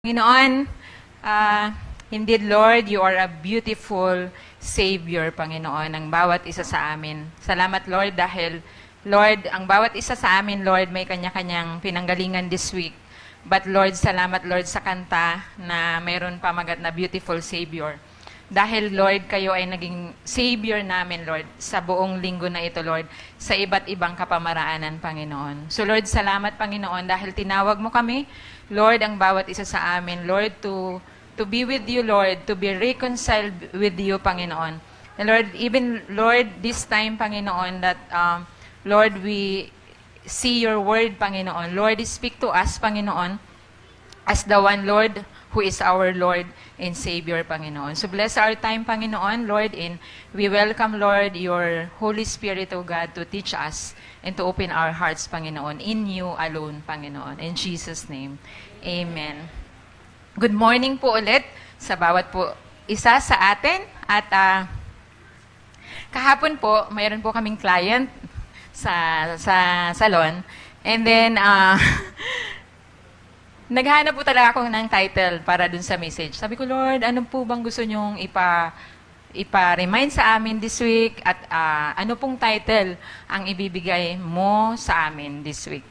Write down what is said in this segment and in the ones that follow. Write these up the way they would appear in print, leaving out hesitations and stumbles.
Panginoon, indeed, Lord, you are a beautiful Savior, Panginoon, ng bawat isa sa amin. Salamat, Lord, dahil, Lord, ang bawat isa sa amin, Lord, may kanya-kanyang pinanggalingan this week. But, Lord, salamat, Lord, sa kanta na mayroon pamagat na beautiful Savior. Dahil, Lord, kayo ay naging Savior namin, Lord, sa buong linggo na ito, Lord, sa iba't ibang kapamaraanan, Panginoon. So, Lord, salamat, Panginoon, dahil tinawag mo kami, Lord, ang bawat isa sa amin, Lord, to be with you, Lord, to be reconciled with you, Panginoon. And Lord, even, Lord, this time, Panginoon, that, Lord, we see your word, Panginoon. Lord, speak to us, Panginoon, as the one, Lord, who is our Lord and Savior, Panginoon. So bless our time, Panginoon, Lord, and we welcome, Lord, your Holy Spirit, O God, to teach us and to open our hearts, Panginoon, in you alone, Panginoon. In Jesus' name, amen. Good morning po ulit sa bawat po isa sa atin. At kahapon po, mayroon po kaming client sa salon. And then, naghahanap po talaga ako ng title para dun sa message. Sabi ko, Lord, ano po bang gusto nyong ipa-remind sa amin this week? At ano pong title ang ibibigay mo sa amin this week?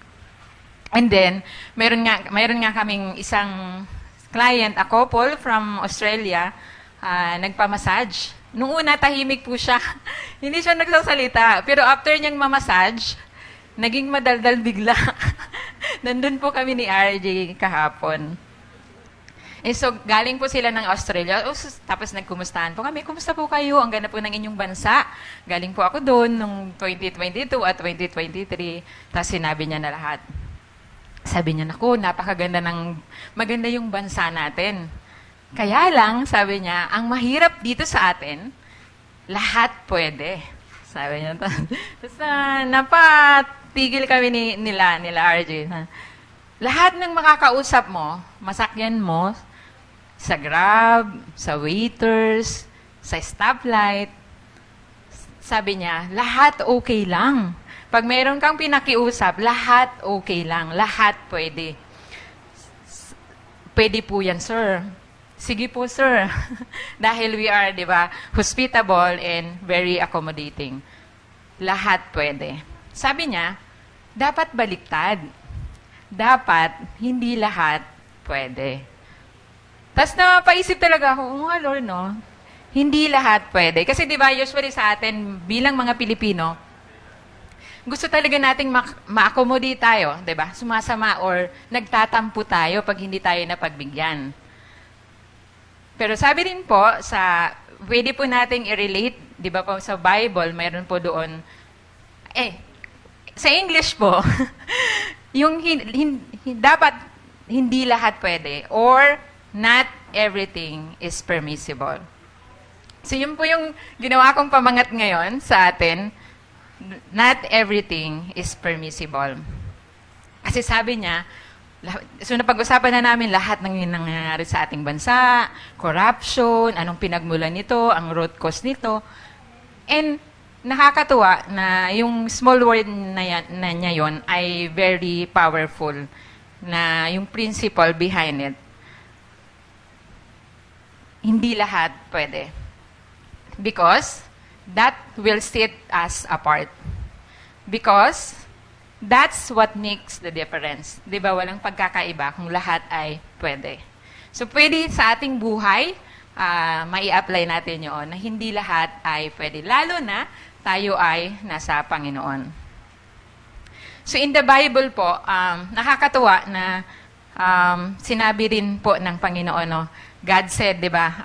And then, mayroon nga kaming isang client, a couple from Australia, nagpa-massage. Nung una, tahimik po siya. Hindi siya nagsasalita. Pero after niyang ma-massage, naging madaldal bigla. Nandun po kami ni RJ kahapon. Eh, so, galing po sila ng Australia. Tapos nagkumustahan po kami. Kumusta po kayo? Ang ganda po ng inyong bansa. Galing po ako doon nung 2022 at 2023. Tapos sinabi niya na lahat. Sabi niya, naku, maganda yung bansa natin. Kaya lang, sabi niya, ang mahirap dito sa atin, lahat pwede. Sabi niya. Tapos napatigil kami nila RJ. Lahat ng makakausap mo, masakyan mo, sa Grab, sa waiters, sa stoplight, sabi niya, lahat okay lang. Pag mayroon kang pinakiusap, lahat okay lang. Lahat pwede. Pwede po yan, sir. Sige po, sir. Dahil we are, di ba, hospitable and very accommodating. Lahat pwede. Sabi niya, dapat baliktad. Dapat, hindi lahat pwede. Tapos napaisip talaga ako, Lord, no? Hindi lahat pwede. Kasi di ba, usually sa atin, bilang mga Pilipino, gusto talaga nating ma-accommodate tayo, di ba? Sumasama or nagtatampo tayo pag hindi tayo napagbigyan. Pero sabi rin po, pwede po nating i-relate, di ba po sa Bible, mayroon po doon, sa English po, yung dapat hindi lahat pwede or not everything is permissible. So yun po yung ginawa kong pamangat ngayon sa atin, not everything is permissible. Kasi sabi niya, so napag-usapan na namin lahat ng nangyayari sa ating bansa, corruption, anong pinagmulan nito, ang root cause nito. And nakakatuwa na yung small word na niya yon ay very powerful na yung principle behind it. Hindi lahat pwede. Because that will set us apart. Because that's what makes the difference. Di ba, walang pagkakaiba kung lahat ay pwede. So, pwede sa ating buhay, mai-apply natin yun na hindi lahat ay pwede. Lalo na, tayo ay nasa Panginoon. So, in the Bible po, nakakatuwa na sinabi rin po ng Panginoon, no? God said, di ba,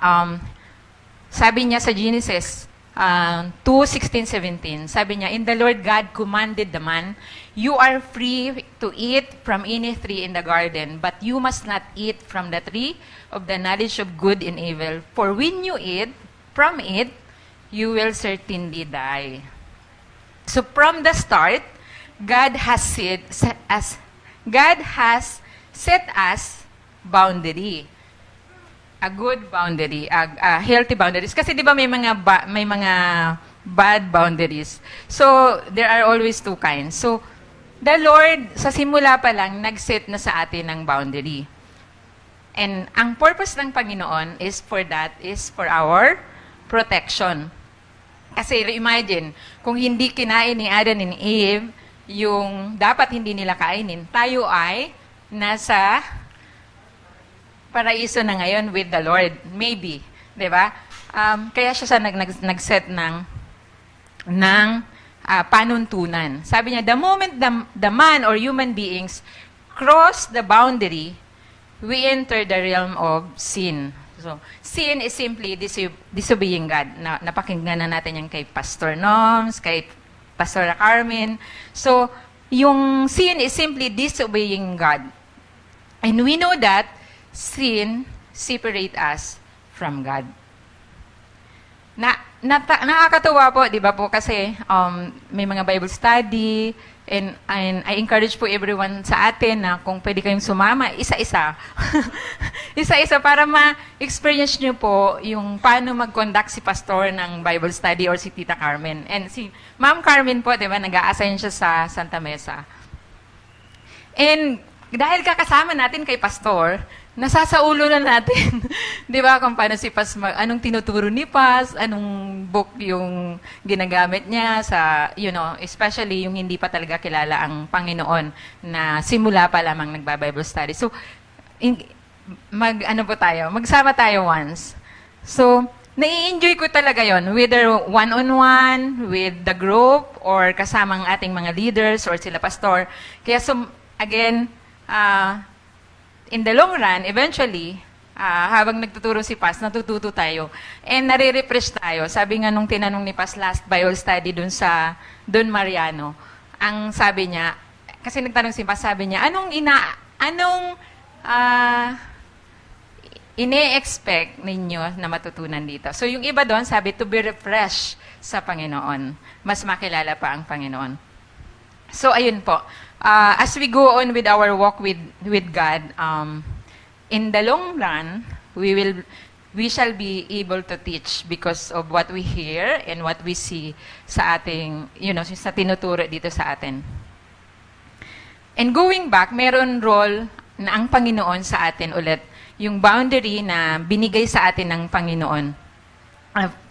sabi niya sa Genesis 2:16-17, sabi niya, "And the Lord God commanded the man, you are free to eat from any tree in the garden, but you must not eat from the tree of the knowledge of good and evil. For when you eat from it, you will certainly die." So from the start, God has set us boundary. A good boundary, a healthy boundaries. Kasi di ba may mga bad boundaries. So there are always two kinds. So the Lord sa simula pa lang nag-set na sa atin ng boundary. And ang purpose ng Panginoon is for our protection. Kasi imagine, kung hindi kinain ni Adam and Eve, yung dapat hindi nila kainin, tayo ay nasa paraiso na ngayon with the Lord. Maybe. Diba? Kaya siya nag-set ng panuntunan. Sabi niya, the moment the man or human beings cross the boundary, we enter the realm of sin. So, sin is simply disobeying God. Napakinggan na natin yan kay Pastor Noms, kay Pastor Carmen. So, yung sin is simply disobeying God. And we know that sin separates us from God. Nakakatuwa po, di ba po, kasi may mga Bible study, and I encourage po everyone sa atin na kung pwede kayong sumama, isa-isa. Isa-isa para ma-experience nyo po yung paano mag-conduct si pastor ng Bible study or si Tita Carmen. And si Ma'am Carmen po, di ba, nag-a-assign siya sa Santa Mesa. And dahil kakasama natin kay pastor, nasasaulo na natin. Di ba, kung paano si Pas, anong tinuturo ni Pas, anong book yung ginagamit niya sa, especially yung hindi pa talaga kilala ang Panginoon na simula pa lamang nagba-Bible study. So, magsama tayo once. So, nai-enjoy ko talaga yon, whether one-on-one, with the group, or kasamang ating mga leaders, or sila pastor. Kaya, again, in the long run, eventually, habang nagtuturo si Pas, natututo tayo. And nare-refresh tayo. Sabi nga nung tinanong ni Pas last Bible study dun sa Don Mariano, ang sabi niya, kasi nagtanong si Pas, sabi niya, anong ine-expect ninyo na matutunan dito? So yung iba doon, sabi, to be refreshed sa Panginoon. Mas makilala pa ang Panginoon. So ayun po. As we go on with our walk with God, in the long run, we shall be able to teach because of what we hear and what we see sa ating, sa tinuturo dito sa atin. And going back, meron role na ang Panginoon sa atin ulit. Yung boundary na binigay sa atin ng Panginoon.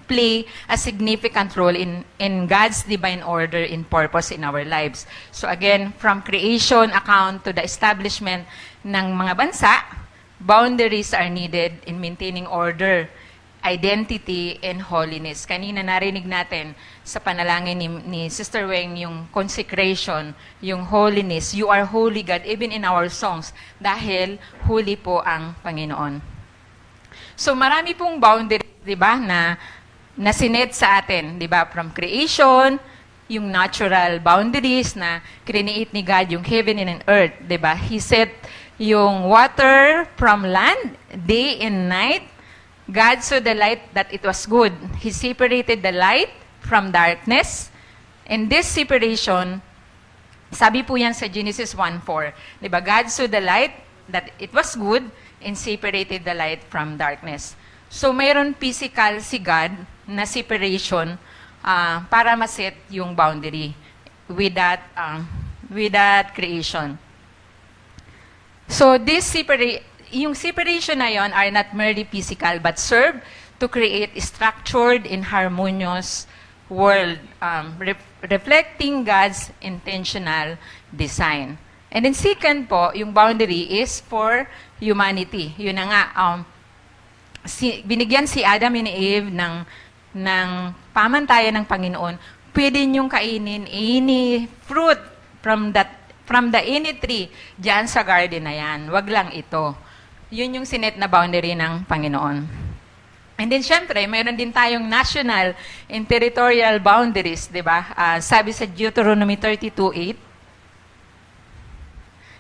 Play a significant role in God's divine order and purpose in our lives. So again, from creation account to the establishment ng mga bansa, boundaries are needed in maintaining order, identity, and holiness. Kanina narinig natin sa panalangin ni Sister Weng yung consecration, yung holiness. You are holy, God, even in our songs, dahil holy po ang Panginoon. So marami pong boundaries, di ba, na sinet sa atin, di ba? From creation, yung natural boundaries na create ni God, yung heaven and earth, di ba? He set yung water from land, day and night. God saw the light that it was good. He separated the light from darkness. And this separation, sabi po yan sa Genesis 1:4, di ba? God saw the light that it was good and separated the light from darkness. So, mayroon physical si God na separation para maset yung boundary with that creation. So, yung separation na yon are not merely physical but serve to create a structured and harmonious world, reflecting God's intentional design. And then second po, yung boundary is for humanity. Yun na nga, binigyan si Adam and Eve ng pamantayan ng Panginoon, pwede niyong kainin any fruit from the any tree diyan sa garden na yan. Wag lang ito. Yun yung sinet na boundary ng Panginoon. And then, syempre, mayroon din tayong national and territorial boundaries, di ba? Sabi sa Deuteronomy 32:8,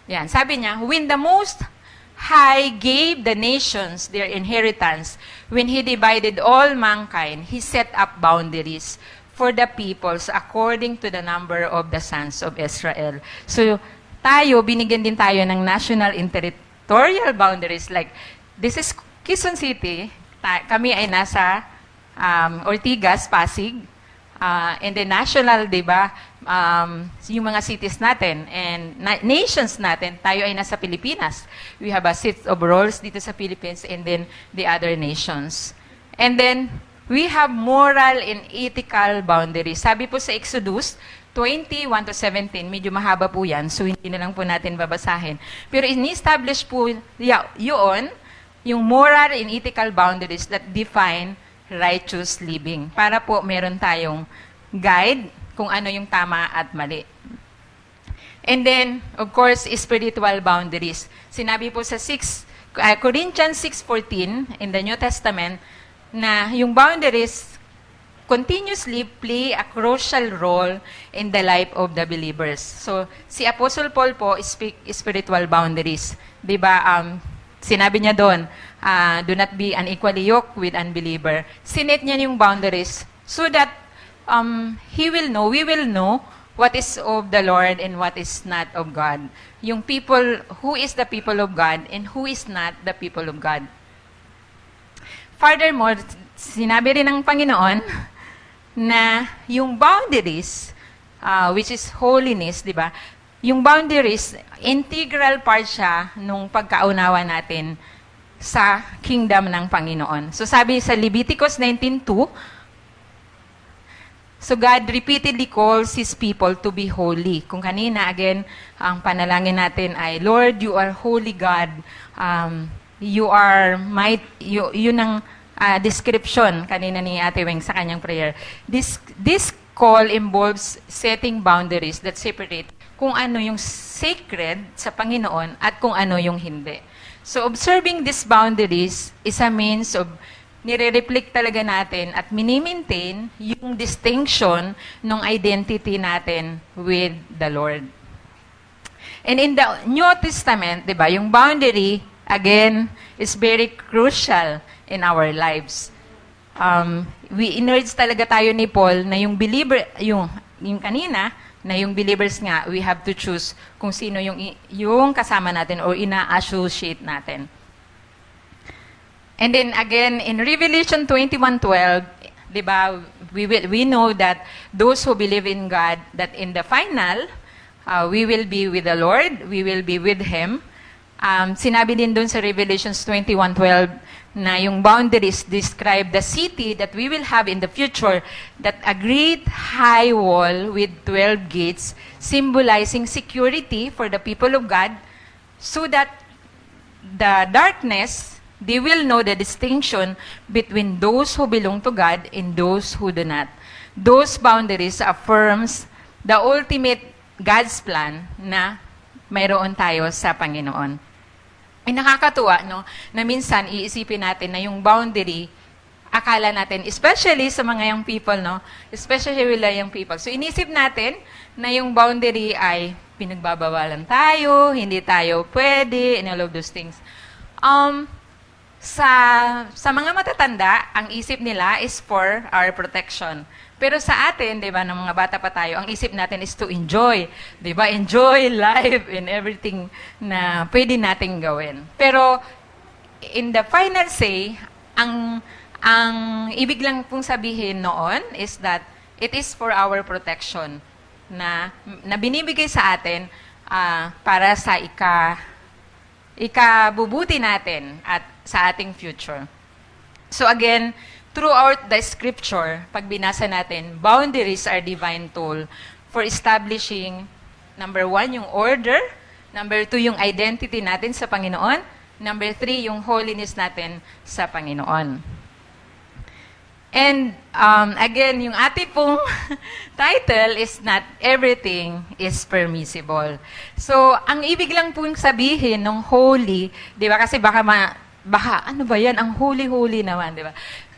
yan, sabi niya, when the Most High gave the nations their inheritance, when He divided all mankind, He set up boundaries for the peoples according to the number of the sons of Israel. So, binigyan din tayo ng national and territorial boundaries. Like, this is Quezon City. Kami ay nasa Ortigas, Pasig. And the national, di ba, yung mga cities natin and nations natin. Tayo ay nasa Pilipinas. We have a set of rules dito sa Philippines and then the other nations. And then, we have moral and ethical boundaries. Sabi po sa Exodus 20:1-17, medyo mahaba po yan, so hindi na lang po natin babasahin. Pero in-establish po yun, yung moral and ethical boundaries that define righteous living. Para po meron tayong guide kung ano yung tama at mali. And then, of course, spiritual boundaries. Sinabi po sa Corinthians 6:14 in the New Testament na yung boundaries continuously play a crucial role in the life of the believers. So, si Apostle Paul po speak spiritual boundaries. Diba, sinabi niya doon, do not be unequally yoked with unbeliever. Sinet niya yung boundaries so that we will know what is of the Lord and what is not of God. Yung people, who is the people of God and who is not the people of God. Furthermore, sinabi rin ng Panginoon na yung boundaries, which is holiness, di ba? Yung boundaries, integral part siya nung pagkaunawa natin sa kingdom ng Panginoon. So sabi sa Leviticus 19:2, so God repeatedly calls His people to be holy. Kung kanina, again, ang panalangin natin ay, Lord, you are holy God. You are yun ang description kanina ni Ate Weng sa kanyang prayer. This call involves setting boundaries that separate kung ano yung sacred sa Panginoon at kung ano yung hindi. So observing these boundaries is a means of nire-reflect talaga natin at mini-maintain yung distinction ng identity natin with the Lord. And in the New Testament, di ba, yung boundary, again, is very crucial in our lives. We encourage talaga tayo ni Paul na yung believer, yung kanina, na yung believers nga, we have to choose kung sino yung kasama natin or ina-associate natin. And then again, in Revelation 21:12, di ba, we know that those who believe in God, that in the final, we will be with the Lord, we will be with Him. Sinabi din dun sa Revelations 21:12 na yung boundaries describe the city that we will have in the future, that a great high wall with 12 gates symbolizing security for the people of God, so that the darkness, they will know the distinction between those who belong to God and those who do not. Those boundaries affirms the ultimate God's plan na mayroon tayo sa Panginoon. Ay nakakatuwa, no, na minsan iisipin natin na yung boundary, akala natin, especially sa mga young people, no, especially with the young people. So inisip natin na yung boundary ay pinagbabawalan tayo, hindi tayo pwede, and all of those things. Sa mga matatanda, ang isip nila is for our protection. Pero sa atin, di ba, ng mga bata pa tayo, ang isip natin is to enjoy. Di ba? Enjoy life and everything na pwede nating gawin. Pero, in the final say, ang ibig lang pong sabihin noon is that it is for our protection na binibigay sa atin para sa ikabubuti natin at sa ating future. So again, throughout the scripture, pag binasa natin, boundaries are divine tool for establishing, number 1, yung order, number 2, yung identity natin sa Panginoon, number 3, yung holiness natin sa Panginoon. And again, yung ating pong title is not everything is permissible. So, ang ibig lang pong sabihin ng holy, di ba? Kasi baka ano ba yan? Ang holy-holy naman, di ba?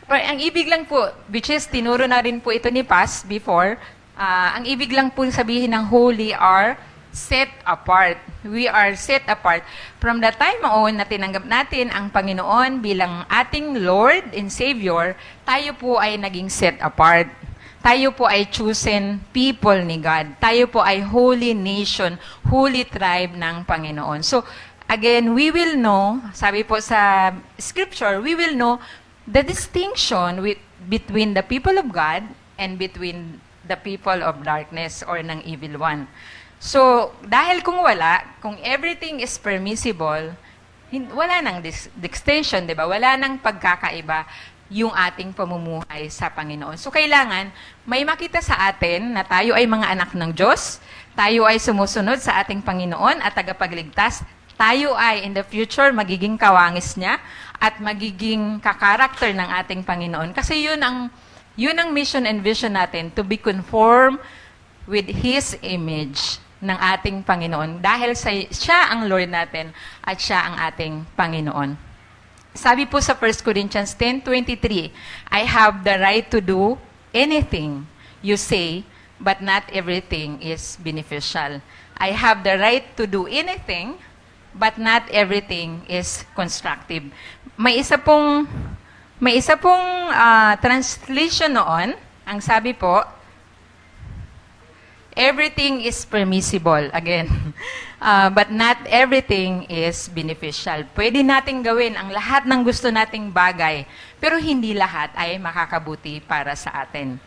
Pero ang ibig lang po, which is tinuro na rin po ito ni Paz before, ang ibig lang po sabihin ng holy are set apart. We are set apart. From the time on na tinanggap natin ang Panginoon bilang ating Lord and Savior, tayo po ay naging set apart. Tayo po ay chosen people ni God. Tayo po ay holy nation, holy tribe ng Panginoon. So, again, we will know, sabi po sa Scripture, we will know the distinction between the people of God and between the people of darkness or ng evil one. So, dahil kung everything is permissible, wala nang distinction, di ba? Wala nang pagkakaiba yung ating pamumuhay sa Panginoon. So, kailangan may makita sa atin na tayo ay mga anak ng Diyos, tayo ay sumusunod sa ating Panginoon at tagapagligtas, tayo ay in the future magiging kawangis niya at magiging kakarakter ng ating Panginoon. Kasi yun ang mission and vision natin, to be conformed with His image ng ating Panginoon. Dahil siya ang Lord natin at siya ang ating Panginoon. Sabi po sa 1 Corinthians 10:23, I have the right to do anything you say, but not everything is beneficial. I have the right to do anything, but not everything is constructive. May isa pong translation noon, ang sabi po, everything is permissible, again, but not everything is beneficial. Pwede nating gawin ang lahat ng gusto nating bagay, pero hindi lahat ay makakabuti para sa atin.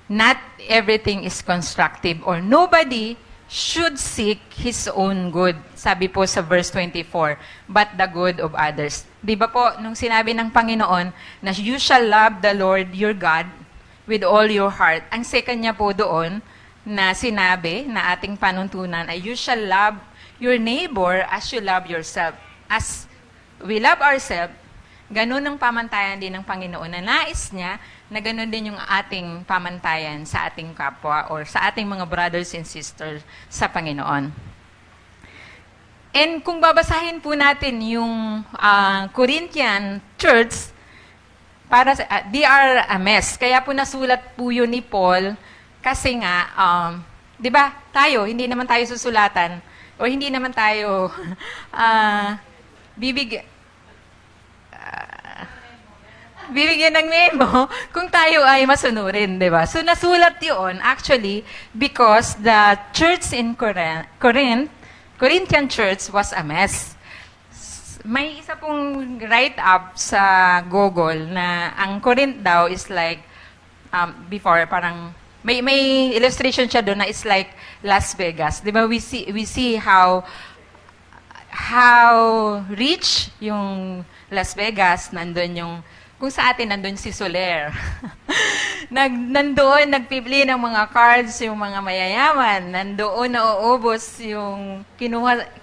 Not everything is constructive, or nobody should seek his own good. Sabi po sa verse 24, but the good of others. Di ba po, nung sinabi ng Panginoon na you shall love the Lord your God with all your heart. Ang second niya po doon na sinabi na ating panuntunan ay you shall love your neighbor as you love yourself. As we love ourselves, ganun ang pamantayan din ng Panginoon na nais niya na ganun din yung ating pamantayan sa ating kapwa or sa ating mga brothers and sisters sa Panginoon. And kung babasahin po natin yung Corinthian church, they are a mess. Kaya po nasulat po yun ni Paul kasi nga, di ba, hindi naman tayo susulatan o hindi naman tayo bibigyan ng memo kung tayo ay masunurin, di ba? So nasulat yun actually because the church in Corinthian church was a mess. May isa pong write-up sa Google na ang Corinth daw is like, before, parang, may illustration siya doon na it's like Las Vegas. Di ba, we see how rich yung Las Vegas, nandun yung, kung sa atin, nandun si Soler. Nandoon, nagpibili ng mga cards yung mga mayayaman. Nandoon nauubos yung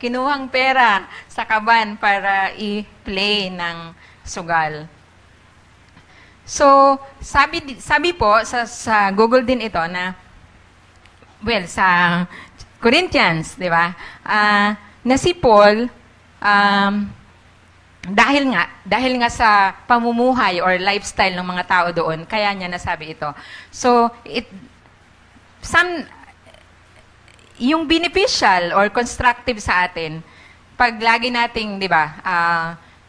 kinuhang pera sa kaban para i-play ng sugal. So, sabi po, sa Google din ito na, sa Corinthians, di ba? Na si Paul, dahil nga sa pamumuhay or lifestyle ng mga tao doon, kaya niya nasabi ito. So, yung beneficial or constructive sa atin, pag lagi nating, di ba,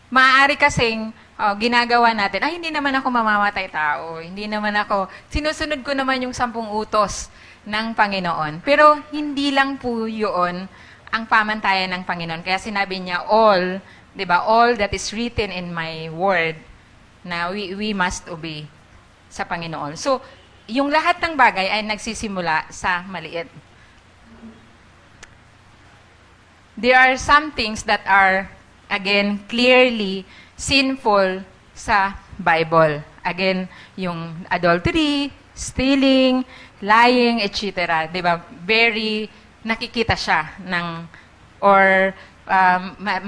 maaari kasing ginagawa natin, hindi naman ako mamamatay tao, hindi naman ako, sinusunod ko naman yung 10 utos ng Panginoon. Pero hindi lang po yun ang pamantayan ng Panginoon. Kaya sinabi niya, all, di ba, all that is written in my word, na we must obey sa Panginoon. So, yung lahat ng bagay ay nagsisimula sa maliit. There are some things that are, again, clearly sinful sa Bible. Again, yung adultery, stealing, lying, etc. Di ba? Very nakikita siya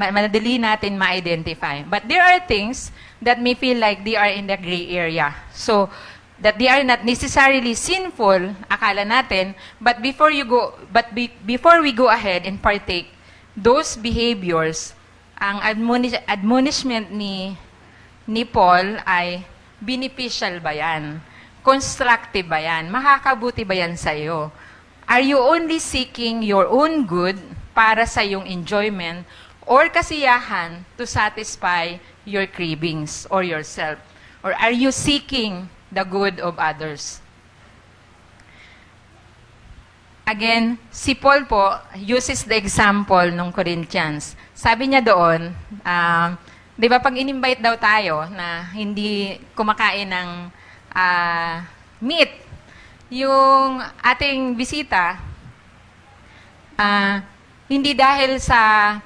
madali natin ma-identify. But there are things that may feel like they are in the gray area. So, that they are not necessarily sinful, akala natin, but before we go ahead and partake those behaviors, ang admonishment ni Paul ay beneficial ba yan? Constructive ba yan? Makakabuti ba yan sa'yo? Are you only seeking your own good para sa iyong enjoyment or kasiyahan to satisfy your cravings or yourself? Or are you seeking the good of others? Again, si Paul po uses the example ng Corinthians. Sabi niya doon, di ba pag in-invite daw tayo na hindi kumakain ng meat, yung ating bisita, hindi dahil sa,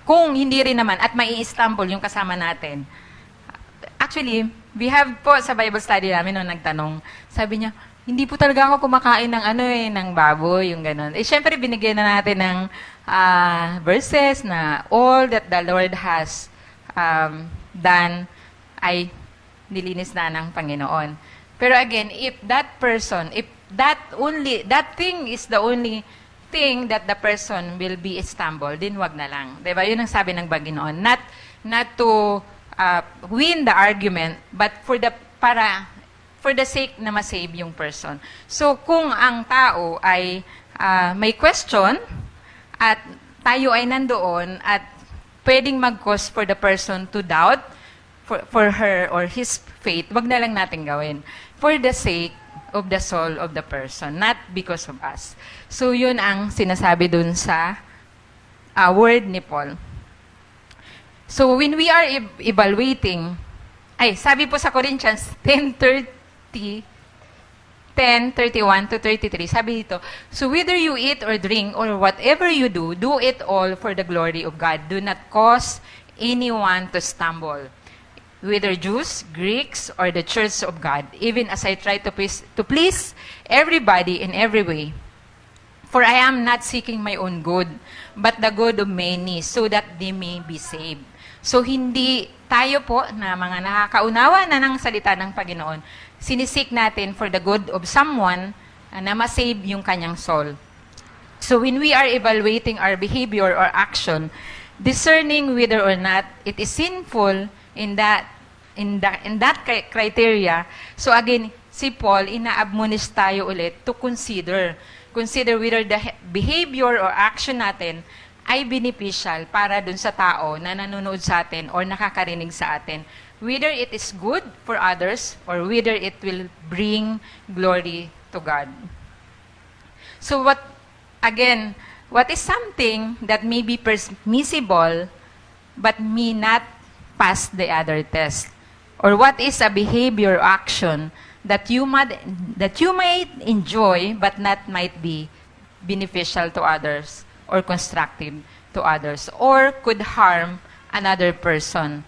kung hindi rin naman, at may Istanbul yung kasama natin. Actually, we have po sa Bible study namin nung nagtanong, sabi niya, hindi po talaga ako kumakain ng ng baboy, yung gano'n. Eh, syempre, binigyan na natin ng verses na all that the Lord has done ay nilinis na ng Panginoon. Pero again, if that person, if that thing is the only thing that the person will be stumbled, din wag na lang. Diba? Yun ang sabi ng Panginoon. Not to win the argument, but for the sake na masave yung person. So, kung ang tao ay may question, at tayo ay nandoon, at pwedeng mag-cause for the person to doubt, for her or his faith, wag na lang natin gawin. For the sake of the soul of the person, not because of us. So, yun ang sinasabi dun sa word ni Paul. So, when we are evaluating, sabi po sa Corinthians 10:31 to 33, sabi dito, so whether you eat or drink or whatever you do, do it all for the glory of God. Do not cause anyone to stumble, whether Jews, Greeks, or the church of God, even as I try to please everybody in every way. For I am not seeking my own good, but the good of many, so that they may be saved. So, hindi tayo po na mga nakakaunawa na ng salita ng Panginoon, sinisik natin for the good of someone na masave yung kanyang soul. So, when we are evaluating our behavior or action, discerning whether or not it is sinful in that criteria, so again, si Paul, ina-admonish tayo ulit to consider whether the behavior or action natin ay beneficial para dun sa tao na nanonood sa atin or nakakarinig sa atin. Whether it is good for others or whether it will bring glory to God. So what is something that may be permissible but may not pass the other test? Or what is a behavior or action that you might enjoy but not might be beneficial to others or constructive to others or could harm another person?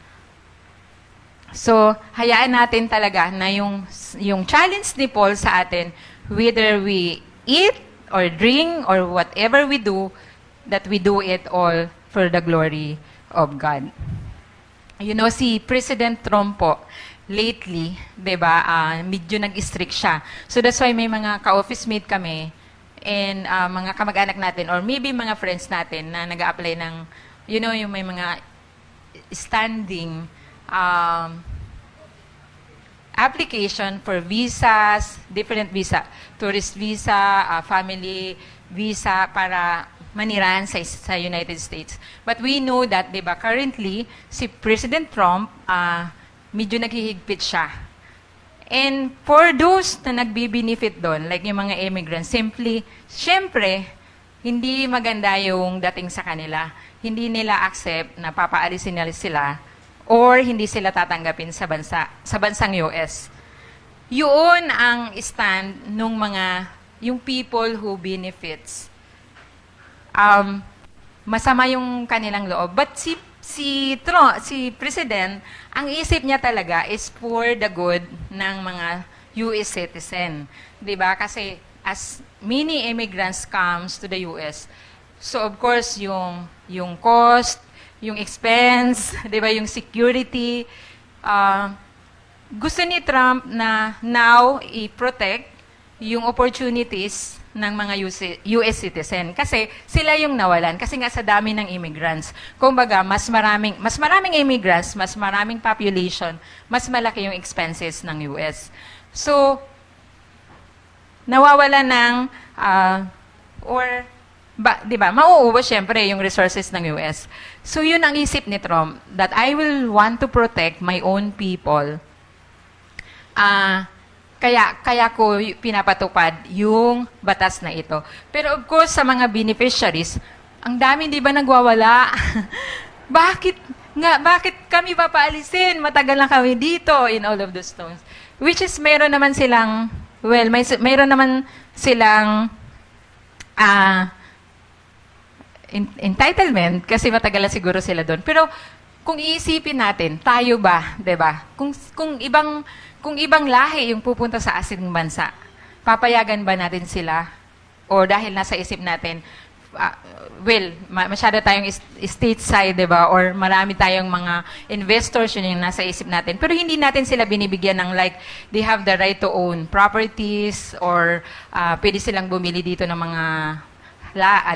So, hayaan natin talaga na yung challenge ni Paul sa atin, whether we eat or drink or whatever we do, that we do it all for the glory of God. You know, si President Trump po, lately, diba, medyo nag-strict siya. So that's why may mga ka-office mate kami and mga kamag-anak natin or maybe mga friends natin na nag-a-apply ng, you know, yung may mga standing application for visas, different visa, tourist visa, family visa para manirahan sa United States. But we know that, di ba, currently, si President Trump, medyo naghihigpit siya. And for those na nagbi-benefit doon, like yung mga immigrants, syempre, hindi maganda yung dating sa kanila. Hindi nila accept na papaalisin nila sila or hindi sila tatanggapin sa bansang US. Yun ang stand nung yung people who benefits. Masama yung kanilang loob. But si President, ang isip niya talaga is for the good ng mga US citizen. 'Di ba? Kasi as many immigrants comes to the US, so of course yung cost, yung expense, 'di ba, yung security, gusto ni Trump na now i-protect yung opportunities ng mga US citizen. Kasi sila yung nawalan. Kasi nga sa dami ng immigrants. Kumbaga, mas maraming immigrants, mas maraming population, mas malaki yung expenses ng US. So, nawawala ng, di ba, mauubos syempre yung resources ng US. So, yun ang isip ni Trump, that I will want to protect my own people. Kaya ko pinapatupad yung batas na ito. Pero of course, sa mga beneficiaries, ang dami di ba nagwawala? Bakit kami papaalisin? Matagal na kami dito in all of those stones. Which is, meron naman silang well, mayroon naman silang entitlement kasi matagal na siguro sila doon. Pero kung iisipin natin, tayo ba, 'di ba? Kung ibang lahi yung pupunta sa ating bansa, papayagan ba natin sila? O dahil nasa isip natin, masyado tayong stateside, 'di ba? Or marami tayong mga investors, yun yung nasa isip natin. Pero hindi natin sila binibigyan ng like, they have the right to own properties or pwede silang bumili dito ng mga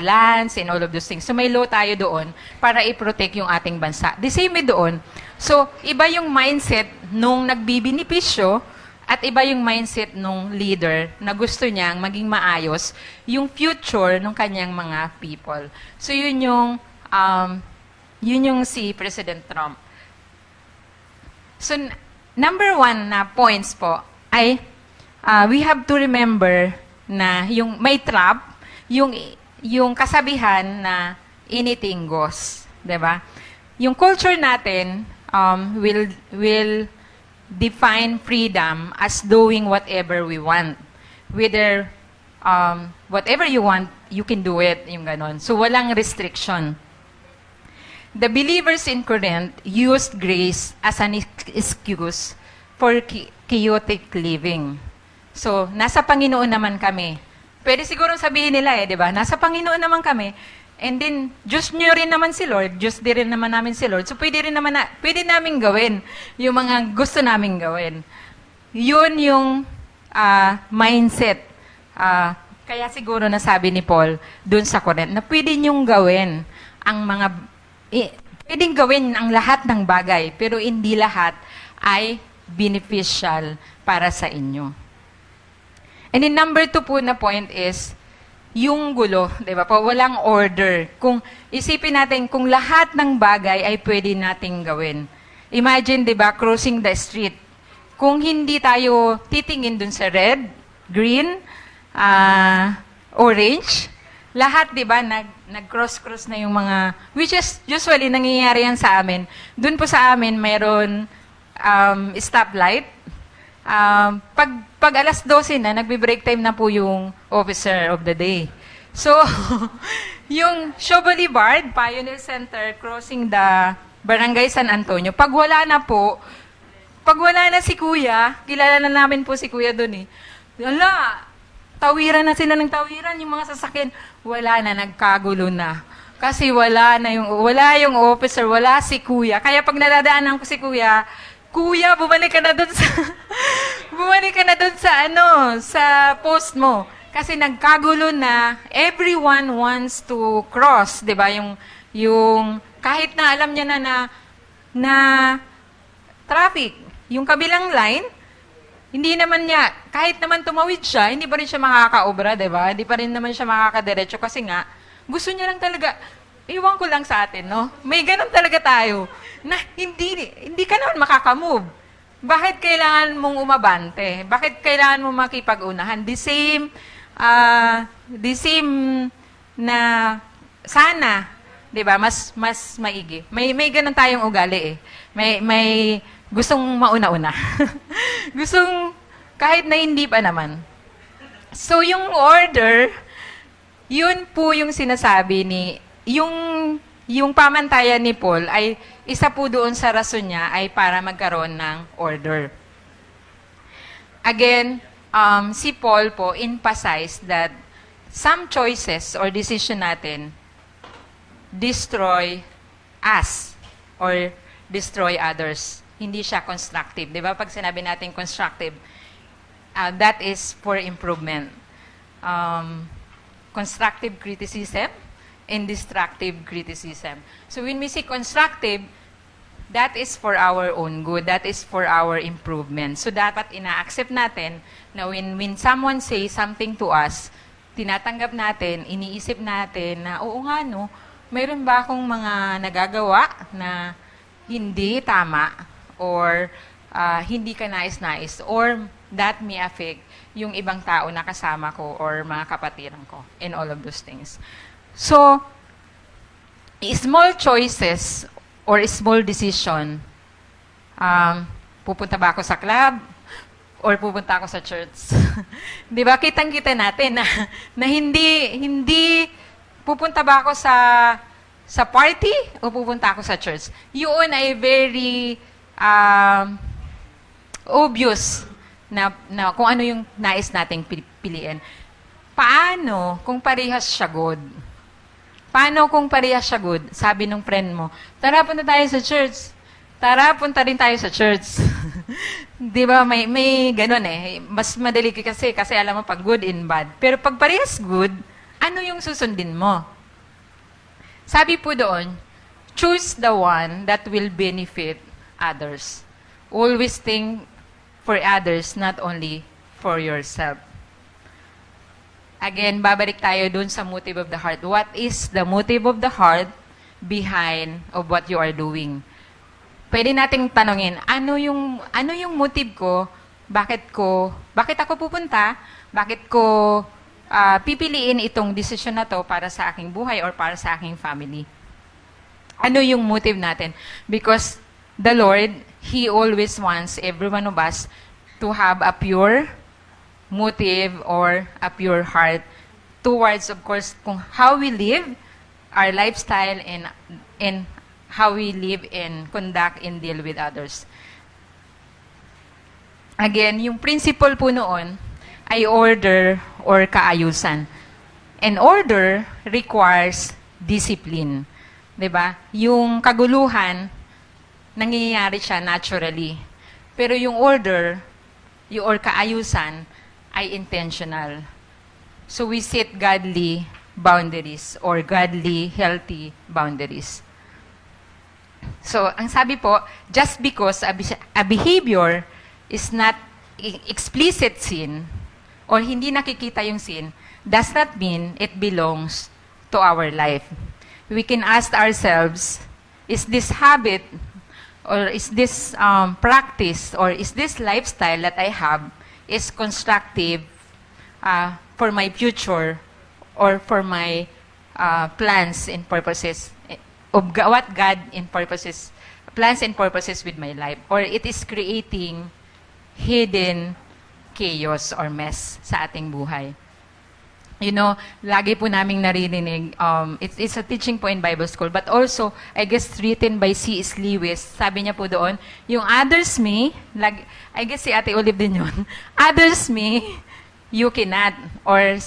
lands and all of those things. So may law tayo doon para i-protect yung ating bansa. The same way doon. So iba yung mindset nung nagbibinipisyo at iba yung mindset nung leader na gusto niyang maging maayos yung future ng kanyang mga people. So yun yung si President Trump. So number 1 na points po ay we have to remember na yung may trap, yung kasabihan na anything goes, 'di ba? Yung culture natin will define freedom as doing whatever we want. Whether whatever you want, you can do it, yung ganon. So walang restriction. The believers in Corinth used grace as an excuse for chaotic living. So nasa Panginoon naman kami. Pwede siguro sabihin nila di ba? Nasa Panginoon naman kami. And then, Diyos nyo rin naman si Lord. Diyos din rin naman namin si Lord. So, pwede namin gawin yung mga gusto namin gawin. Yun yung mindset. Kaya siguro nasabi ni Paul dun sa Corinth na pwede nyong gawin pwedeng gawin ang lahat ng bagay, pero hindi lahat ay beneficial para sa inyo. And then number 2 po na point is, yung gulo, di ba po? Walang order. Kung isipin natin, kung lahat ng bagay ay pwede nating gawin. Imagine, di ba, crossing the street. Kung hindi tayo titingin dun sa red, green, orange, lahat, di ba, nag-cross-cross na yung mga, which is usually nangyayari yan sa amin. Dun po sa amin, mayroon stoplight. Pag alas 12 na, nagbe-break time na po yung officer of the day. So, yung Shaw Boulevard, Pioneer Center, crossing the Barangay San Antonio, pag wala na si Kuya, kilala na namin po si Kuya doon tawiran na sila ng tawiran, yung mga sasakyan, wala na, nagkagulo na. Kasi wala yung officer, wala si Kuya. Kaya pag nadadaanan ko si Kuya, bumalik ka na dun sa post mo. Kasi nagkagulo na, everyone wants to cross, 'di ba? Yung kahit na alam niya na traffic, yung kabilang line, hindi naman niya, kahit naman tumawid siya, hindi pa rin siya makakaobra, 'di ba? Hindi pa rin naman siya makakadiretso kasi nga gusto niya lang talaga. Iwan ko lang sa atin, no? May ganun talaga tayo na hindi ka naman makakamove. Bakit kailangan mong umabante? Bakit kailangan mong makipag-unahan? The same na sana, 'di ba? Mas maigi. May ganun tayong ugali eh. May gustong mauna-una. Gustong kahit na hindi pa naman. So yung order, yun po yung sinasabi yung pamantayan ni Paul ay isa po doon sa rason niya ay para magkaroon ng order. Again, si Paul po emphasized that some choices or decision natin destroy us or destroy others. Hindi siya constructive. Di ba? Pag sinabi natin constructive, that is for improvement. Constructive criticism and destructive criticism. So when we say constructive, that is for our own good. That is for our improvement. So dapat ina-accept natin na when someone says something to us, tinatanggap natin, iniisip natin na, oo nga no, mayroon ba akong mga nagagawa na hindi tama or hindi ka nais-nais or that may affect yung ibang tao na kasama ko or mga kapatiran ko and all of those things. So, small choices or small decision, pupunta ba ako sa club or pupunta ako sa church. 'Di ba? Kitang-kita natin na hindi pupunta ba ako sa party o pupunta ako sa church. Yun ay very obvious na kung ano yung nais nating piliin. Paano kung parehas siya good? Paano kung parehas siya good? Sabi nung friend mo, tara punta tayo sa church. Tara, punta rin tayo sa church. Di ba? May ganun eh. Mas madali kasi alam mo pag good and bad. Pero pag parehas good, ano yung susundin mo? Sabi po doon, choose the one that will benefit others. Always think for others, not only for yourself. Again, babalik tayo doon sa motive of the heart. What is the motive of the heart behind of what you are doing? Pwede nating tanongin, ano yung motive ko? Bakit ako pupunta? Bakit ko pipiliin itong decision na to para sa aking buhay or para sa aking family? Ano yung motive natin? Because the Lord, He always wants every one of us to have a pure motive or a pure heart towards, of course, kung how we live, our lifestyle, and how we live and conduct and deal with others. Again, yung principle po noon ay order or kaayusan. And order requires discipline. 'Di ba? Yung kaguluhan, nangyayari siya naturally. Pero yung order, or kaayusan, ay intentional. So we set godly boundaries or godly, healthy boundaries. So, ang sabi po, just because a behavior is not explicit sin or hindi nakikita yung sin, does not mean it belongs to our life. We can ask ourselves, is this habit or is this practice or is this lifestyle that I have is constructive for my future or for my plans and purposes of what God plans and purposes with my life, or it is creating hidden chaos or mess sa ating buhay. You know, lagi po naming naririnig, it's a teaching po in Bible school, but also, I guess, written by C.S. Lewis. Sabi niya po doon, yung others me, I guess si Ate Olive din yun, others me, you cannot, or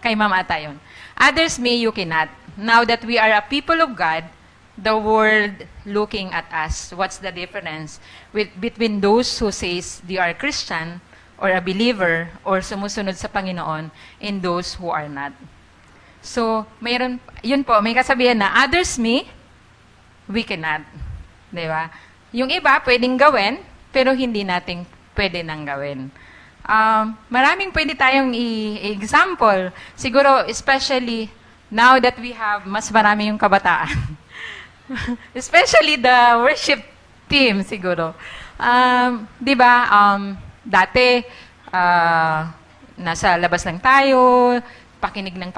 kay Mama Ata yun, others me, you cannot. Now that we are a people of God, the world looking at us, what's the difference between those who says they are Christian or a believer or sumusunod sa Panginoon and those who are not? So, yun po, may kasabihan na, others me, we cannot. Di ba? Yung iba, pwedeng gawin, pero hindi natin pwede nang gawin. Maraming pwede tayong i-example. Siguro, especially, now that we have mas marami yung kabataan. Especially the worship team, siguro. Di ba, dati, nasa labas lang tayo, pakinig ng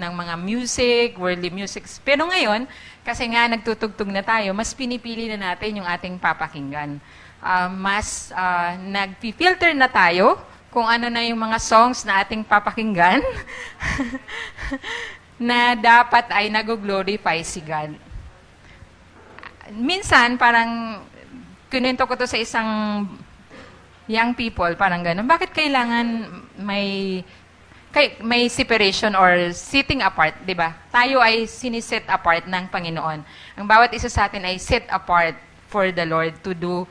mga music, worldly music. Pero ngayon, kasi nga nagtutugtog na tayo, mas pinipili na natin yung ating papakinggan. Mas nag-filter na tayo kung ano na yung mga songs na ating papakinggan na dapat ay nag-glorify si God. Minsan, parang kinento ko to sa isang young people, parang gano'n. Bakit kailangan may separation or sitting apart, di ba? Tayo ay siniset apart ng Panginoon. Ang bawat isa sa atin ay set apart for the Lord to do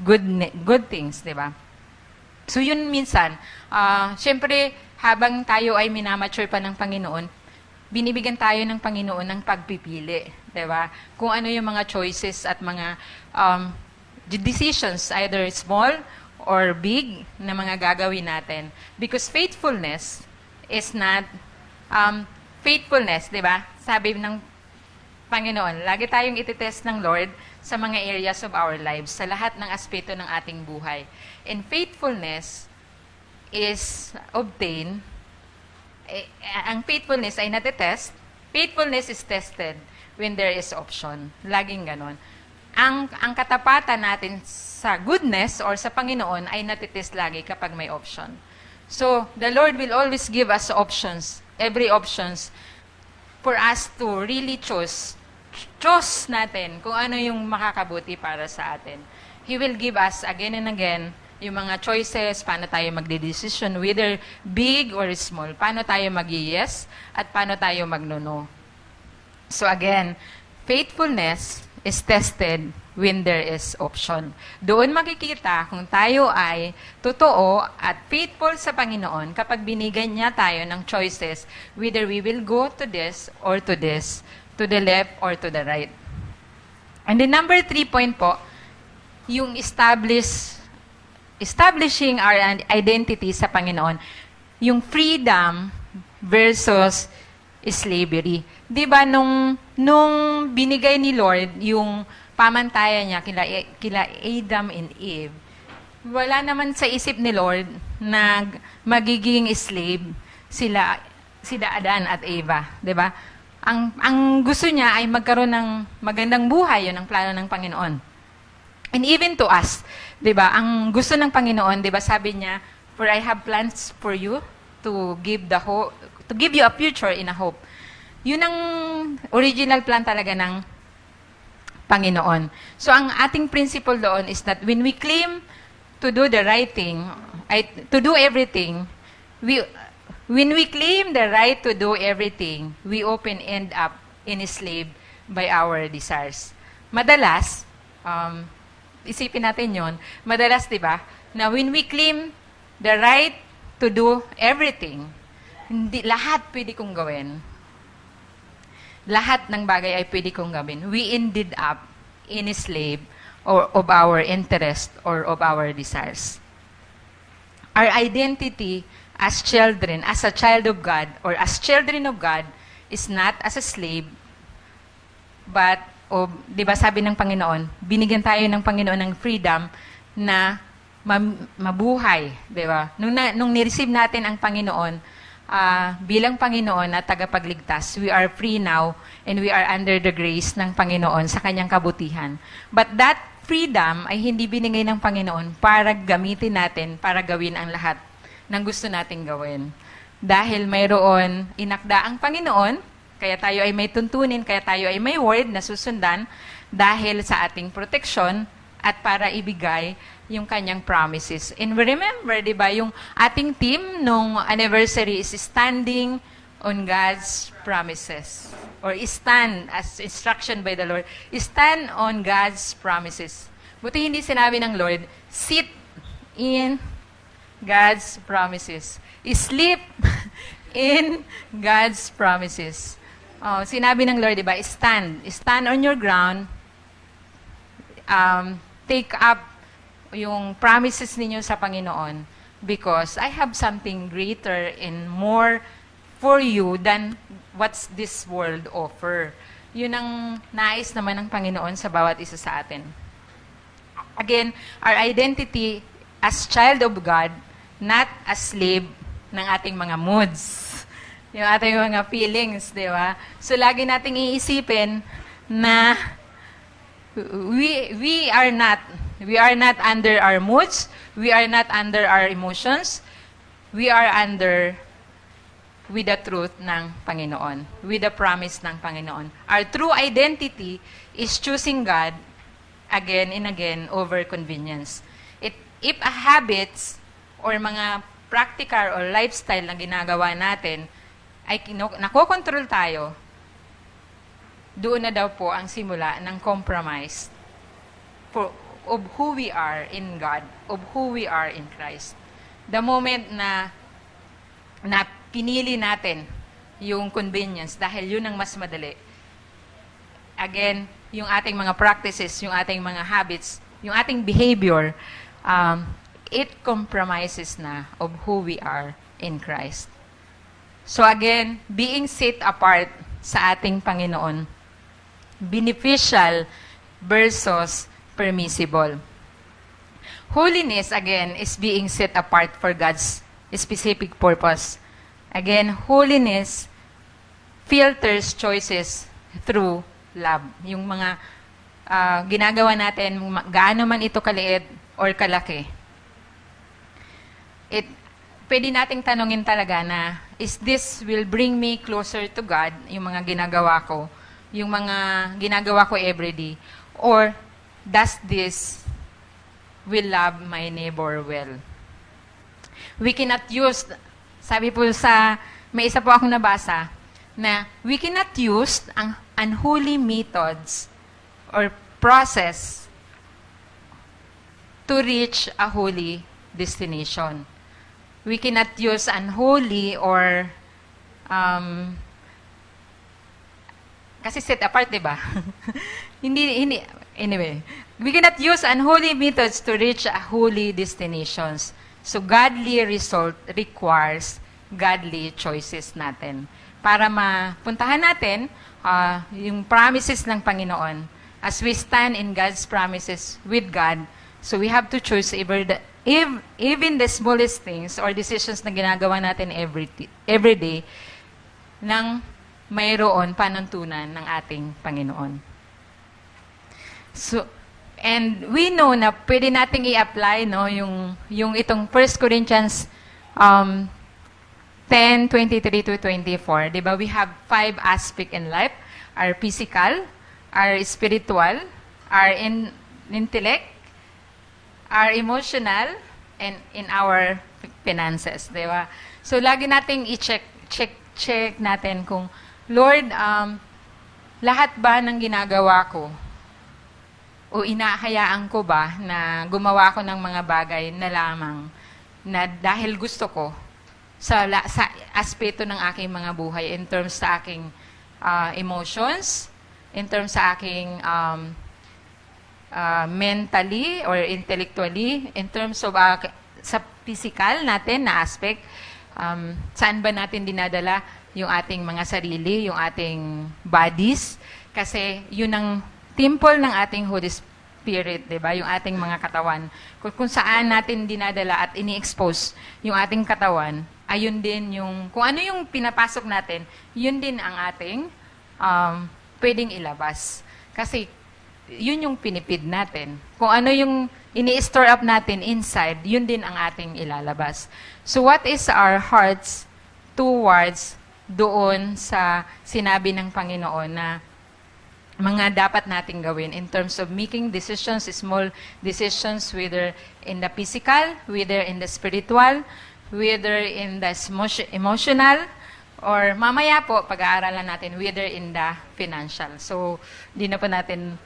good things, di ba? So yun minsan, syempre, habang tayo ay minamature pa ng Panginoon, binibigyan tayo ng Panginoon ng pagpipili, di ba? Kung ano yung mga choices at mga decisions, either small or big, na mga gagawin natin. Because faithfulness is not, faithfulness, di ba? Sabi ng Panginoon, lagi tayong ititest ng Lord sa mga areas of our lives, sa lahat ng aspeto ng ating buhay. And faithfulness is obtained, ang faithfulness ay natetest, faithfulness is tested when there is option. Laging ganon. ang katapatan natin sa goodness or sa Panginoon ay natitest lagi kapag may option. So, the Lord will always give us options, every options, for us to really choose natin kung ano yung makakabuti para sa atin. He will give us again and again yung mga choices, paano tayo magde-decision, whether big or small, paano tayo mag-yes, at paano tayo mag-no. So again, faithfulness is tested when there is option. Doon makikita kung tayo ay totoo at faithful sa Panginoon kapag binigyan niya tayo ng choices, whether we will go to this or to this, to the left or to the right. And the number 3 point po, yung establishing our identity sa Panginoon, yung freedom versus slavery. 'Di ba nung binigay ni Lord yung pamantayan niya kila Adam and Eve, wala naman sa isip ni Lord na magiging slave sila Adan at Eva, 'di ba? Ang gusto niya ay magkaroon ng magandang buhay, 'yun ang plano ng Panginoon. And even to us, 'di ba? Ang gusto ng Panginoon, 'di ba, sabi niya, "For I have plans for you to give you a future in a hope." 'Yun ang original plan talaga ng Panginoon. So ang ating principle doon is that when we claim to do the right thing, to do everything, when we claim the right to do everything, we often end up enslaved by our desires. Madalas, isipin natin yon. Madalas, di ba, na when we claim the right to do everything, hindi lahat pwede kong gawin. Lahat ng bagay ay pwede kong gawin. We ended up enslaved of our interest or of our desires. Our identity as children, as a child of God, or as children of God, is not as a slave, but, di ba sabi ng Panginoon, binigyan tayo ng Panginoon ng freedom na mabuhay, di ba? Nung ni-receive natin ang Panginoon, bilang Panginoon na tagapagligtas, we are free now and we are under the grace ng Panginoon sa kanyang kabutihan. But that freedom ay hindi binigay ng Panginoon para gamitin natin, para gawin ang lahat ng gusto nating gawin. Dahil mayroon inakda ang Panginoon, kaya tayo ay may tuntunin, kaya tayo ay may word na susundan dahil sa ating proteksyon at para ibigay yung kanyang promises. And we remember, di ba, yung ating team nung anniversary is standing on God's promises. Or stand as instruction by the Lord. Stand on God's promises. Buti hindi sinabi ng Lord, sit in God's promises. Sleep in God's promises. Sinabi ng Lord, di ba, stand. Stand on your ground. Take up yung promises ninyo sa Panginoon because I have something greater and more for you than what's this world offer. Yun ang nais naman ng Panginoon sa bawat isa sa atin. Again, our identity as child of God, not as slave ng ating mga moods, yung ating mga feelings, di ba? So, lagi nating iisipin na we are not under our moods, we are not under our emotions, we are under with the truth ng Panginoon, with the promise ng Panginoon. Our true identity is choosing God again and again over convenience. If a habits or mga practical or lifestyle na ginagawa natin ay nakokontrol tayo, doon na daw po ang simula ng compromise of who we are in God, of who we are in Christ. The moment na pinili natin yung convenience dahil yun ang mas madali. Again, yung ating mga practices, yung ating mga habits, yung ating behavior, it compromises na of who we are in Christ. So again, being set apart sa ating Panginoon, beneficial versus permissible. Holiness, again, is being set apart for God's specific purpose. Again, holiness filters choices through love. Yung mga ginagawa natin, gaano man ito kaliit or kalaki, pwede nating tanungin talaga na, is this will bring me closer to God, yung mga ginagawa ko, everyday, or does this will love my neighbor well? We cannot use, sabi po may isa po akong nabasa, na we cannot use ang unholy methods or process to reach a holy destination. We cannot use unholy or kasi set apart, di ba? hindi, anyway, we cannot use unholy methods to reach a holy destinations. So, godly result requires godly choices natin. Para mapuntahan natin yung promises ng Panginoon. As we stand in God's promises with God, so we have to choose even the smallest things or decisions na ginagawa natin every day nang mayroon panuntunan ng ating Panginoon. So, and we know na pwede nating i-apply yung itong 1 Corinthians 10:23 to 24. Diba? We have 5 aspects in life: our physical, our spiritual, our intellect, our emotional, and in our finances. Diba? So, lagi nating i-check natin kung, Lord, lahat ba ng ginagawa ko o inahayaan ko ba na gumawa ko ng mga bagay na lamang na dahil gusto ko sa aspeto ng aking mga buhay in terms sa aking emotions, in terms sa aking mentally or intellectually, in terms of sa physical natin na aspect, saan ba natin dinadala yung ating mga sarili, yung ating bodies, kasi yun ang temple ng ating Holy Spirit, diba? Yung ating mga katawan. Kung saan natin dinadala at ini-expose yung ating katawan, ayun din yung, kung ano yung pinapasok natin, yun din ang ating pwedeng ilabas. Kasi yun yung pinipid natin. Kung ano yung ini-store up natin inside, yun din ang ating ilalabas. So what is our hearts towards doon sa sinabi ng Panginoon na mga dapat nating gawin in terms of making decisions, small decisions, whether in the physical, whether in the spiritual, whether in the emotional, or mamaya po, pag-aaralan natin, whether in the financial. So, di na po natin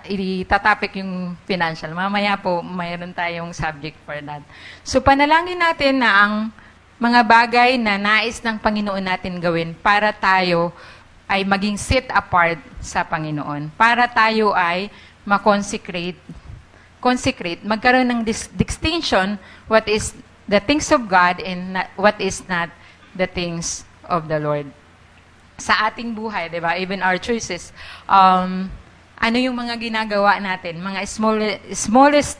itatapik yung financial. Mamaya po, mayroon tayong subject for that. So, panalangin natin na ang mga bagay na nais ng Panginoon natin gawin para tayo ay maging set apart sa Panginoon. Para tayo ay consecrate, magkaroon ng distinction what is the things of God and what is not the things of the Lord. Sa ating buhay, di ba? Even our choices, ano yung mga ginagawa natin, mga smallest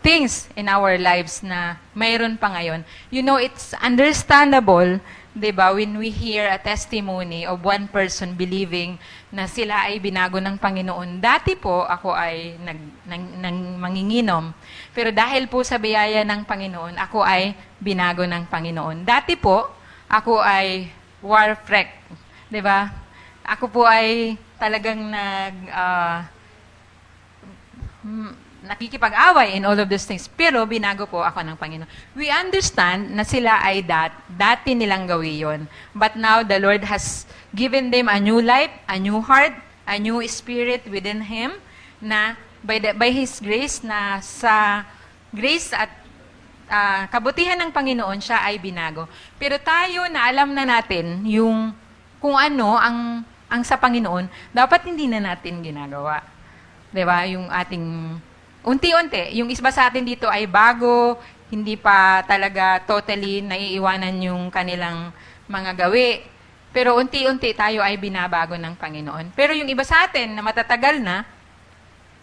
things in our lives na mayroon pa ngayon. You know, it's understandable, diba, when we hear a testimony of one person believing na sila ay binago ng Panginoon. Dati po, ako ay manginginom. Pero dahil po sa biyaya ng Panginoon, ako ay binago ng Panginoon. Dati po, ako ay warfrek. Diba? Ako po ay talagang nakikipag-away in all of these things. Pero binago po ako ng Panginoon. We understand na sila ay dati nilang gawin yun. But now, the Lord has given them a new life, a new heart, a new spirit within Him, na by His grace, na sa grace at kabutihan ng Panginoon, siya ay binago. Pero tayo na alam na natin yung kung ano ang sa Panginoon, dapat hindi na natin ginagawa. Diba? Yung ating unti-unti, yung iba sa atin dito ay bago, hindi pa talaga totally naiiwanan yung kanilang mga gawi. Pero unti-unti tayo ay binabago ng Panginoon. Pero yung iba sa atin na matatagal na,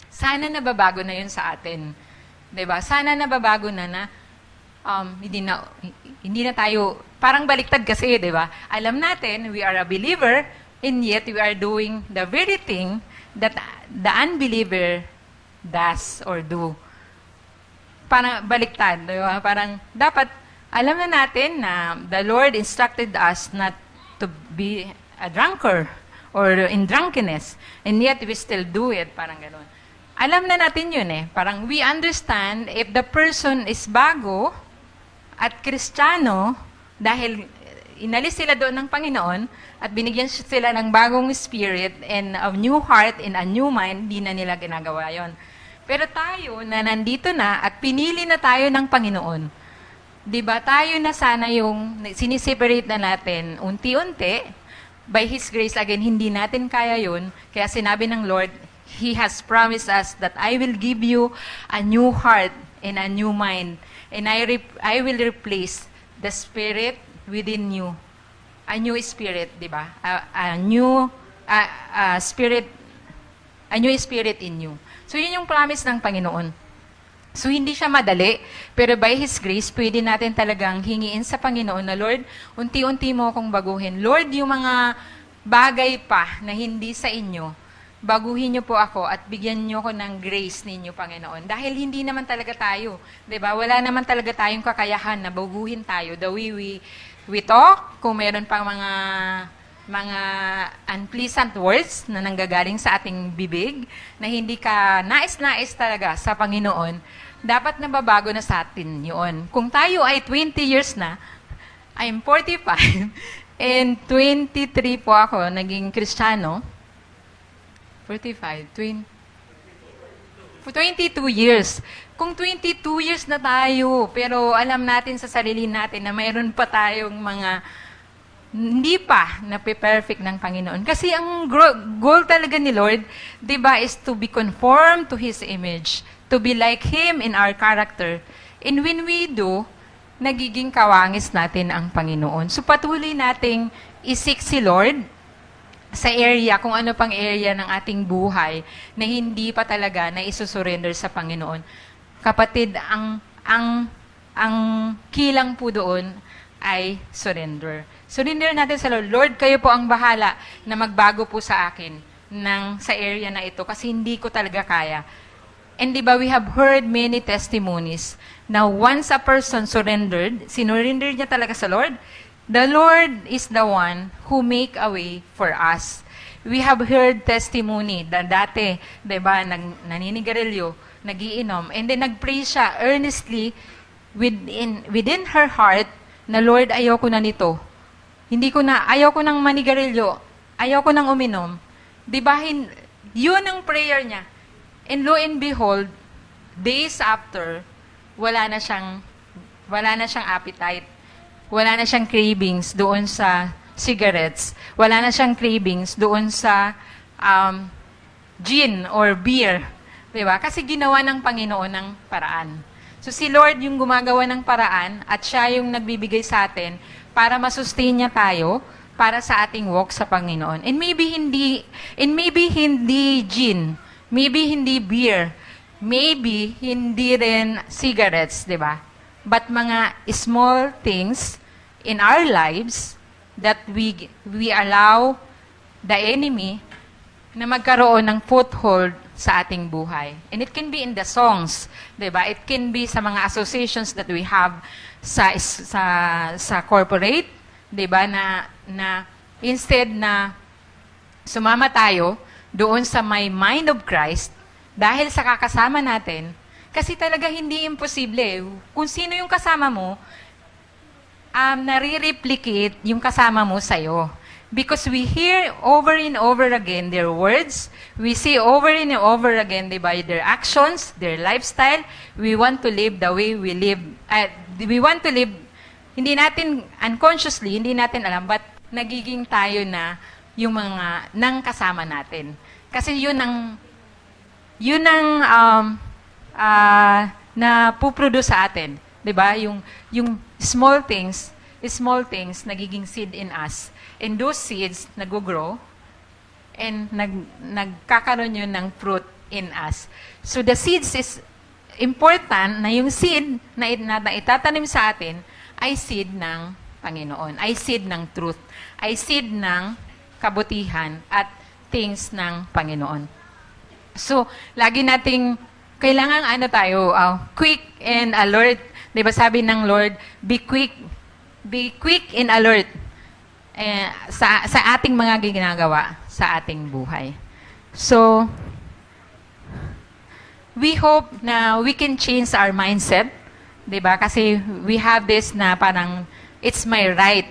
sana nababago na yun sa atin. Diba? Sana nababago na hindi na tayo, parang baliktad kasi, diba? Alam natin, we are a believer, and yet we are doing the very thing that the unbeliever does or do. Parang baliktad, di ba? Parang dapat alam na natin na the Lord instructed us not to be a drunkard or in drunkenness, and yet we still do it, parang gano'n. Alam na natin yun eh. Parang we understand if the person is bago at Kristiyano, dahil inalis sila doon ng Panginoon at binigyan sila ng bagong spirit and a new heart and a new mind, di na nila ginagawa yon. Pero tayo na nandito na at pinili na tayo ng Panginoon, di ba tayo na sana yung siniseparate na natin unti-unti, by His grace, again, hindi natin kaya yun. Kaya sinabi ng Lord, He has promised us that I will give you a new heart and a new mind. And I will replace the spirit within you. A new spirit, di ba? A new spirit in you. So, yun yung promise ng Panginoon. So, hindi siya madali, pero by His grace, pwede natin talagang hingiin sa Panginoon na, Lord, unti-unti mo akong baguhin. Lord, yung mga bagay pa na hindi sa inyo, baguhin niyo po ako at bigyan niyo ko ng grace ninyo, Panginoon. Dahil hindi naman talaga tayo, di ba? Wala naman talaga tayong kakayahan na baguhin tayo. The way we talk, kung meron pang mga unpleasant words na nanggagaling sa ating bibig, na hindi ka nais-nais talaga sa Panginoon, dapat nababago na sa atin yun. Kung tayo ay 20 years na, I'm 45, and 23 po ako, naging Kristiyano, 22 years. Kung 22 years na tayo, pero alam natin sa sarili natin na mayroon pa tayong mga hindi pa na-perfect ng Panginoon. Kasi ang goal talaga ni Lord, di ba, is to be conformed to His image, to be like Him in our character. And when we do, nagiging kawangis natin ang Panginoon. So patuloy nating isik si Lord sa area, kung ano pang area ng ating buhay na hindi pa talaga na isusurrender sa Panginoon. Kapatid, ang kilang po doon ay surrender. Surrender natin sa Lord. Lord, kayo po ang bahala na magbago po sa akin sa area na ito kasi hindi ko talaga kaya. And di ba, we have heard many testimonies na once a person sinurrender niya talaga sa Lord, the Lord is the one who make a way for us. We have heard testimony na dati, di ba, naninigarilyo, nagiinom, and then nag-pray siya earnestly within her heart na, Lord, ayoko na nito. Ayoko nang manigarilyo, ayoko nang uminom. Di ba, yun ang prayer niya. And lo and behold, days after, wala na siyang appetite. Wala na siyang cravings doon sa cigarettes. Wala na siyang cravings doon sa gin or beer. Diba? Kasi ginawa ng Panginoon ng paraan. So si Lord yung gumagawa ng paraan at siya yung nagbibigay sa atin para masustain niya tayo para sa ating walk sa Panginoon. And maybe hindi gin, maybe hindi beer, maybe hindi rin cigarettes, di ba? But mga small things in our lives that we allow the enemy na magkaroon ng foothold sa ating buhay. And it can be in the songs, 'di ba? It can be sa mga associations that we have sa corporate, 'di ba, na instead na sumama tayo doon sa may mind of Christ dahil sa kakasama natin, kasi talaga hindi imposible. Kung sino yung kasama mo, nare-replicate yung kasama mo sa'yo. Because we hear over and over again their words, we see over and over again by their actions, their lifestyle. We want to live the way we live. We want to live, hindi natin, unconsciously, hindi natin alam, but nagiging tayo na yung mga nang kasama natin. Kasi yun ang na puproduce sa atin. 'Di ba? Yung small things nagiging seed in us. And those seeds nag-grow and nagkakaroon yun ng fruit in us. So the seeds is important na yung seed na itatanim sa atin ay seed ng Panginoon, ay seed ng truth, ay seed ng kabutihan at things ng Panginoon. So, lagi nating kailangan quick and alert. 'Di ba sabi ng Lord, be quick and alert sa ating mga ginagawa sa ating buhay. So, we hope na we can change our mindset. 'Di ba? Kasi we have this na parang it's my right.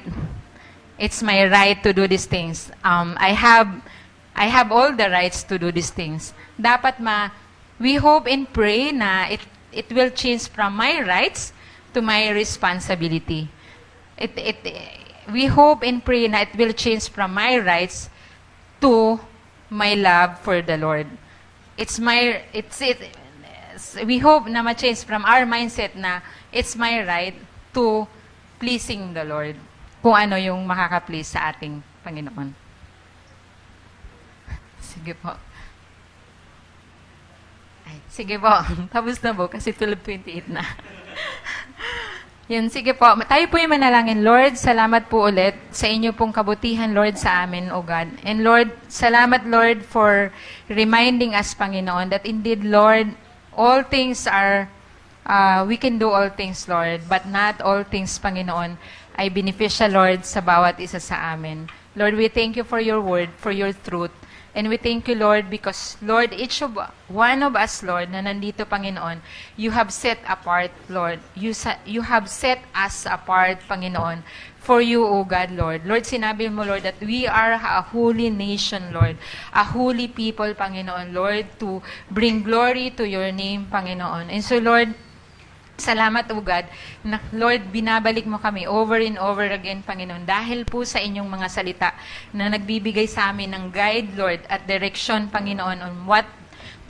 It's my right to do these things. I have all the rights to do these things. Dapat we hope and pray na it will change from my rights to my responsibility. We hope and pray na it will change from my rights to my love for the Lord. We hope na ma-change from our mindset na it's my right to pleasing the Lord. Kung ano yung makaka-please sa ating Panginoon. Sige po. Sige po. Tapos na po kasi 12:28 na. Yun, sige po. Tayo po yung manalangin. Lord, salamat po ulit sa inyo pong kabutihan, Lord, sa amin, O God. And Lord, salamat, Lord, for reminding us, Panginoon, that indeed, Lord, all things are, we can do all things, Lord, but not all things, Panginoon, ay beneficial, Lord, sa bawat isa sa amin. Lord, we thank you for your word, for your truth. And we thank you, Lord, because, Lord, each of one of us, Lord, na nandito, Panginoon, you have set apart, Lord. You have set us apart, Panginoon, for you, O God, Lord. Lord, sinabi mo, Lord, that we are a holy nation, Lord. A holy people, Panginoon, Lord, to bring glory to your name, Panginoon. And so, Lord, salamat, O God, na, Lord, binabalik mo kami over and over again, Panginoon, dahil po sa inyong mga salita na nagbibigay sa amin ng guide, Lord, at direction, Panginoon, on what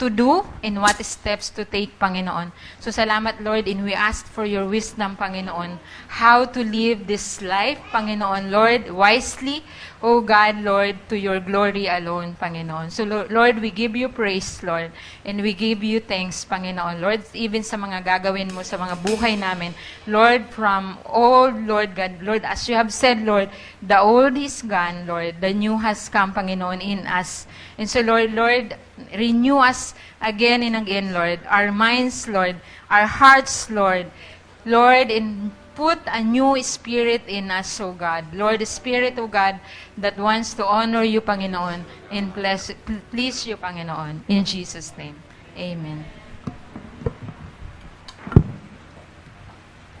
to do and what steps to take, Panginoon. So salamat, Lord, and we ask for your wisdom, Panginoon, how to live this life, Panginoon, Lord, wisely, O God, Lord, to your glory alone, Panginoon. So Lord, we give you praise, Lord, and we give you thanks, Panginoon, Lord, even sa mga gagawin mo sa mga buhay namin, Lord, from all, Lord God, Lord, as you have said, Lord, the old is gone, Lord, the new has come, Panginoon, in us. And so, Lord, renew us again and again, Lord, our minds, Lord, our hearts, Lord, and put a new spirit in us, O God. Lord, the Spirit, O God, that wants to honor you, Panginoon, and please you, Panginoon. In Jesus' name, amen.